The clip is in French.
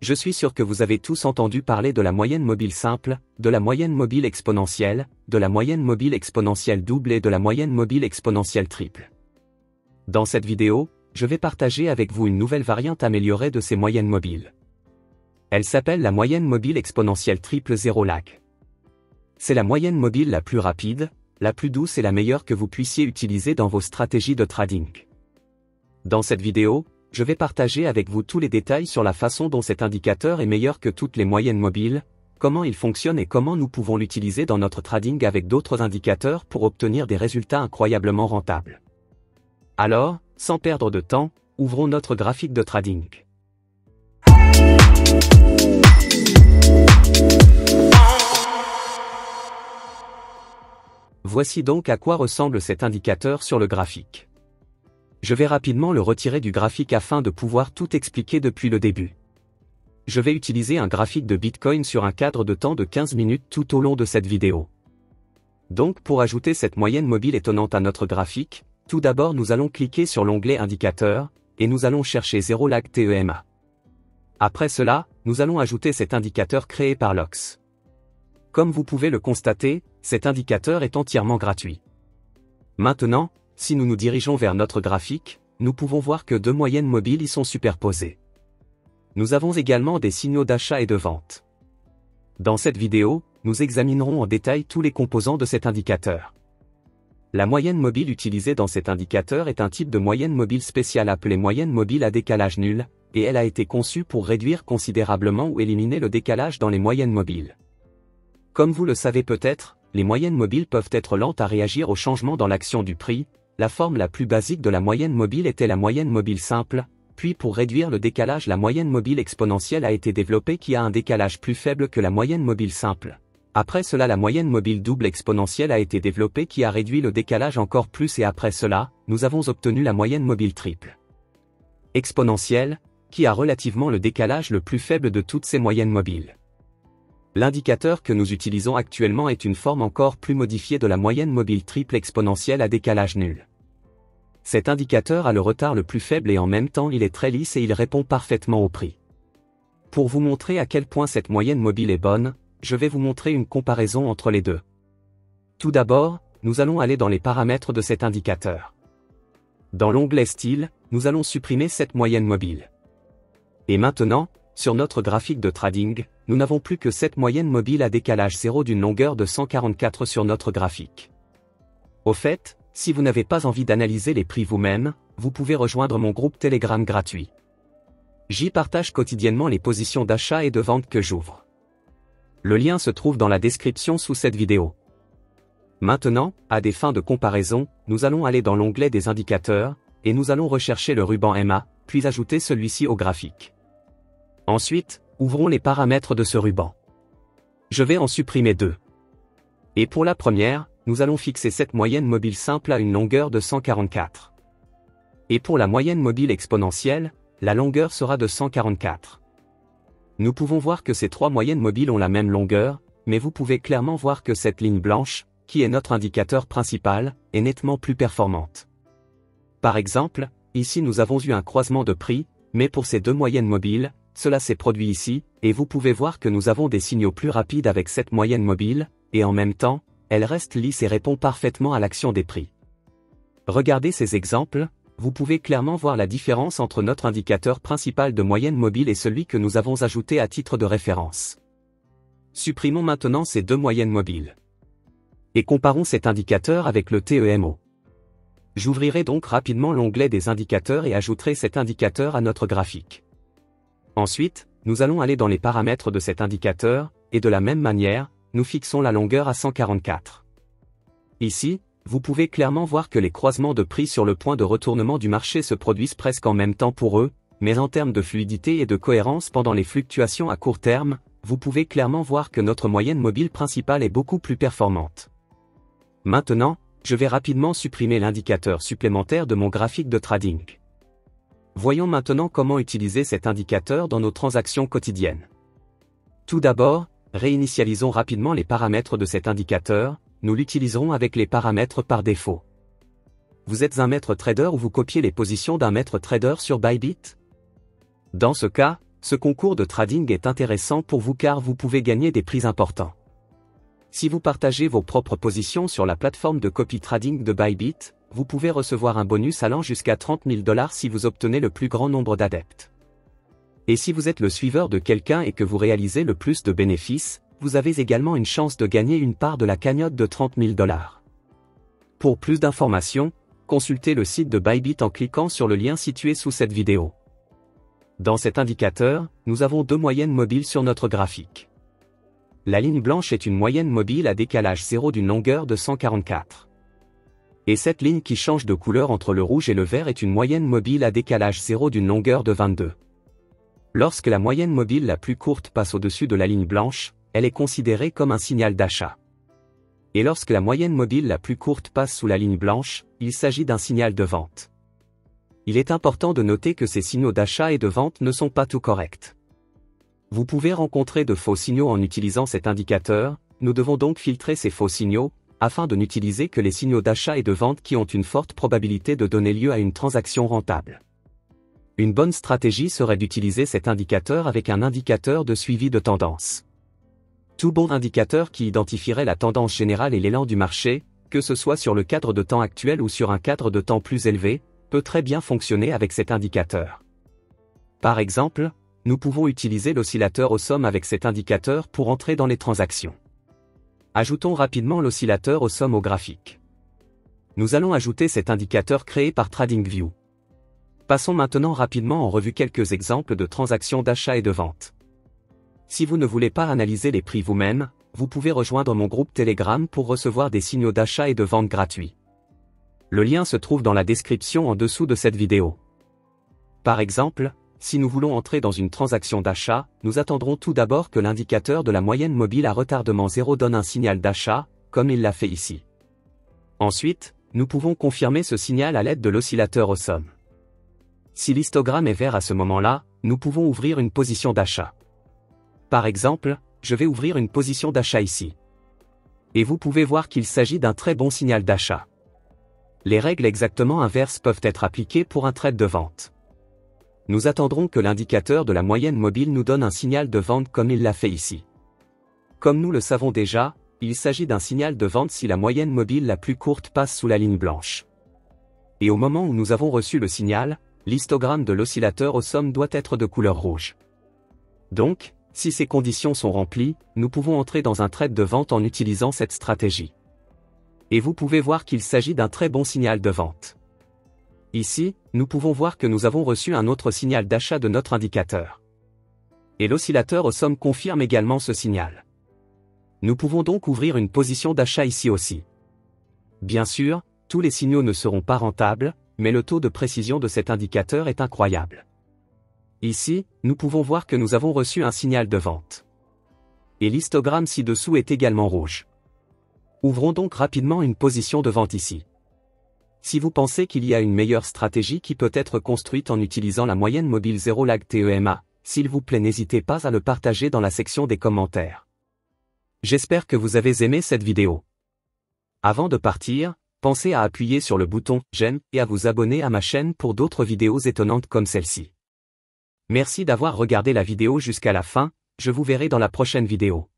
Je suis sûr que vous avez tous entendu parler de la moyenne mobile simple, de la moyenne mobile exponentielle, de la moyenne mobile exponentielle double et de la moyenne mobile exponentielle triple. Dans cette vidéo, je vais partager avec vous une nouvelle variante améliorée de ces moyennes mobiles. Elle s'appelle la moyenne mobile exponentielle triple zéro lag. C'est la moyenne mobile la plus rapide, la plus douce et la meilleure que vous puissiez utiliser dans vos stratégies de trading. Dans cette vidéo, je vais partager avec vous tous les détails sur la façon dont cet indicateur est meilleur que toutes les moyennes mobiles, comment il fonctionne et comment nous pouvons l'utiliser dans notre trading avec d'autres indicateurs pour obtenir des résultats incroyablement rentables. Alors, sans perdre de temps, ouvrons notre graphique de trading. Voici donc à quoi ressemble cet indicateur sur le graphique. Je vais rapidement le retirer du graphique afin de pouvoir tout expliquer depuis le début. Je vais utiliser un graphique de Bitcoin sur un cadre de temps de 15 minutes tout au long de cette vidéo. Donc pour ajouter cette moyenne mobile étonnante à notre graphique, tout d'abord nous allons cliquer sur l'onglet Indicateur, et nous allons chercher 0 lag TEMA. Après cela, nous allons ajouter cet indicateur créé par Lox. Comme vous pouvez le constater, cet indicateur est entièrement gratuit. Maintenant, si nous nous dirigeons vers notre graphique, nous pouvons voir que deux moyennes mobiles y sont superposées. Nous avons également des signaux d'achat et de vente. Dans cette vidéo, nous examinerons en détail tous les composants de cet indicateur. La moyenne mobile utilisée dans cet indicateur est un type de moyenne mobile spéciale appelée moyenne mobile à décalage nul, et elle a été conçue pour réduire considérablement ou éliminer le décalage dans les moyennes mobiles. Comme vous le savez peut-être, les moyennes mobiles peuvent être lentes à réagir aux changements dans l'action du prix. La forme la plus basique de la moyenne mobile était la moyenne mobile simple, puis pour réduire le décalage la moyenne mobile exponentielle a été développée qui a un décalage plus faible que la moyenne mobile simple. Après cela la moyenne mobile double exponentielle a été développée qui a réduit le décalage encore plus et après cela, nous avons obtenu la moyenne mobile triple exponentielle, qui a relativement le décalage le plus faible de toutes ces moyennes mobiles. L'indicateur que nous utilisons actuellement est une forme encore plus modifiée de la moyenne mobile triple exponentielle à décalage nul. Cet indicateur a le retard le plus faible et en même temps il est très lisse et il répond parfaitement au prix. Pour vous montrer à quel point cette moyenne mobile est bonne, je vais vous montrer une comparaison entre les deux. Tout d'abord, nous allons aller dans les paramètres de cet indicateur. Dans l'onglet Style, nous allons supprimer cette moyenne mobile. Et maintenant, sur notre graphique de trading, nous n'avons plus que cette moyenne mobile à décalage 0 d'une longueur de 144 sur notre graphique. Au fait, si vous n'avez pas envie d'analyser les prix vous-même, vous pouvez rejoindre mon groupe Telegram gratuit. J'y partage quotidiennement les positions d'achat et de vente que j'ouvre. Le lien se trouve dans la description sous cette vidéo. Maintenant, à des fins de comparaison, nous allons aller dans l'onglet des indicateurs, et nous allons rechercher le ruban MA, puis ajouter celui-ci au graphique. Ensuite, ouvrons les paramètres de ce ruban. Je vais en supprimer deux. Et pour la première, nous allons fixer cette moyenne mobile simple à une longueur de 144. Et pour la moyenne mobile exponentielle, la longueur sera de 144. Nous pouvons voir que ces trois moyennes mobiles ont la même longueur, mais vous pouvez clairement voir que cette ligne blanche, qui est notre indicateur principal, est nettement plus performante. Par exemple, ici nous avons eu un croisement de prix, mais pour ces deux moyennes mobiles, cela s'est produit ici, et vous pouvez voir que nous avons des signaux plus rapides avec cette moyenne mobile, et en même temps, elle reste lisse et répond parfaitement à l'action des prix. Regardez ces exemples, vous pouvez clairement voir la différence entre notre indicateur principal de moyenne mobile et celui que nous avons ajouté à titre de référence. Supprimons maintenant ces deux moyennes mobiles. Et comparons cet indicateur avec le TEMO. J'ouvrirai donc rapidement l'onglet des indicateurs et ajouterai cet indicateur à notre graphique. Ensuite, nous allons aller dans les paramètres de cet indicateur, et de la même manière, nous fixons la longueur à 144. Ici, vous pouvez clairement voir que les croisements de prix sur le point de retournement du marché se produisent presque en même temps pour eux, mais en termes de fluidité et de cohérence pendant les fluctuations à court terme, vous pouvez clairement voir que notre moyenne mobile principale est beaucoup plus performante. Maintenant, je vais rapidement supprimer l'indicateur supplémentaire de mon graphique de trading. Voyons maintenant comment utiliser cet indicateur dans nos transactions quotidiennes. Tout d'abord, réinitialisons rapidement les paramètres de cet indicateur, nous l'utiliserons avec les paramètres par défaut. Vous êtes un maître trader ou vous copiez les positions d'un maître trader sur Bybit? Dans ce cas, Ce concours de trading est intéressant pour vous car vous pouvez gagner des prix importants. Si vous partagez vos propres positions sur la plateforme de copy trading de Bybit, vous pouvez recevoir un bonus allant jusqu'à 30 000 $ si vous obtenez le plus grand nombre d'adeptes. Et si vous êtes le suiveur de quelqu'un et que vous réalisez le plus de bénéfices, vous avez également une chance de gagner une part de la cagnotte de 30 000 $. Pour plus d'informations, consultez le site de Bybit en cliquant sur le lien situé sous cette vidéo. Dans cet indicateur, nous avons deux moyennes mobiles sur notre graphique. La ligne blanche est une moyenne mobile à décalage zéro d'une longueur de 144. Et cette ligne qui change de couleur entre le rouge et le vert est une moyenne mobile à décalage zéro d'une longueur de 22. Lorsque la moyenne mobile la plus courte passe au-dessus de la ligne blanche, elle est considérée comme un signal d'achat. Et lorsque la moyenne mobile la plus courte passe sous la ligne blanche, il s'agit d'un signal de vente. Il est important de noter que ces signaux d'achat et de vente ne sont pas tout corrects. Vous pouvez rencontrer de faux signaux en utilisant cet indicateur, nous devons donc filtrer ces faux signaux, afin de n'utiliser que les signaux d'achat et de vente qui ont une forte probabilité de donner lieu à une transaction rentable. Une bonne stratégie serait d'utiliser cet indicateur avec un indicateur de suivi de tendance. Tout bon indicateur qui identifierait la tendance générale et l'élan du marché, que ce soit sur le cadre de temps actuel ou sur un cadre de temps plus élevé, peut très bien fonctionner avec cet indicateur. Par exemple, nous pouvons utiliser l'oscillateur Awesome avec cet indicateur pour entrer dans les transactions. Ajoutons rapidement l'oscillateur Awesome au graphique. Nous allons ajouter cet indicateur créé par TradingView. Passons maintenant rapidement en revue quelques exemples de transactions d'achat et de vente. Si vous ne voulez pas analyser les prix vous-même, vous pouvez rejoindre mon groupe Telegram pour recevoir des signaux d'achat et de vente gratuits. Le lien se trouve dans la description en dessous de cette vidéo. Par exemple, si nous voulons entrer dans une transaction d'achat, nous attendrons tout d'abord que l'indicateur de la moyenne mobile à retardement 0 donne un signal d'achat, comme il l'a fait ici. Ensuite, nous pouvons confirmer ce signal à l'aide de l'oscillateur Awesome. Si l'histogramme est vert à ce moment-là, nous pouvons ouvrir une position d'achat. Par exemple, je vais ouvrir une position d'achat ici. Et vous pouvez voir qu'il s'agit d'un très bon signal d'achat. Les règles exactement inverses peuvent être appliquées pour un trade de vente. Nous attendrons que l'indicateur de la moyenne mobile nous donne un signal de vente comme il l'a fait ici. Comme nous le savons déjà, il s'agit d'un signal de vente si la moyenne mobile la plus courte passe sous la ligne blanche. Et au moment où nous avons reçu le signal, l'histogramme de l'oscillateur Awesome doit être de couleur rouge. Donc, si ces conditions sont remplies, nous pouvons entrer dans un trade de vente en utilisant cette stratégie. Et vous pouvez voir qu'il s'agit d'un très bon signal de vente. Ici, nous pouvons voir que nous avons reçu un autre signal d'achat de notre indicateur. Et l'oscillateur Awesome confirme également ce signal. Nous pouvons donc ouvrir une position d'achat ici aussi. Bien sûr, tous les signaux ne seront pas rentables, mais le taux de précision de cet indicateur est incroyable. Ici, nous pouvons voir que nous avons reçu un signal de vente. Et l'histogramme ci-dessous est également rouge. Ouvrons donc rapidement une position de vente ici. Si vous pensez qu'il y a une meilleure stratégie qui peut être construite en utilisant la moyenne mobile 0 lag TEMA, s'il vous plaît n'hésitez pas à le partager dans la section des commentaires. J'espère que vous avez aimé cette vidéo. Avant de partir, pensez à appuyer sur le bouton « J'aime » et à vous abonner à ma chaîne pour d'autres vidéos étonnantes comme celle-ci. Merci d'avoir regardé la vidéo jusqu'à la fin, je vous verrai dans la prochaine vidéo.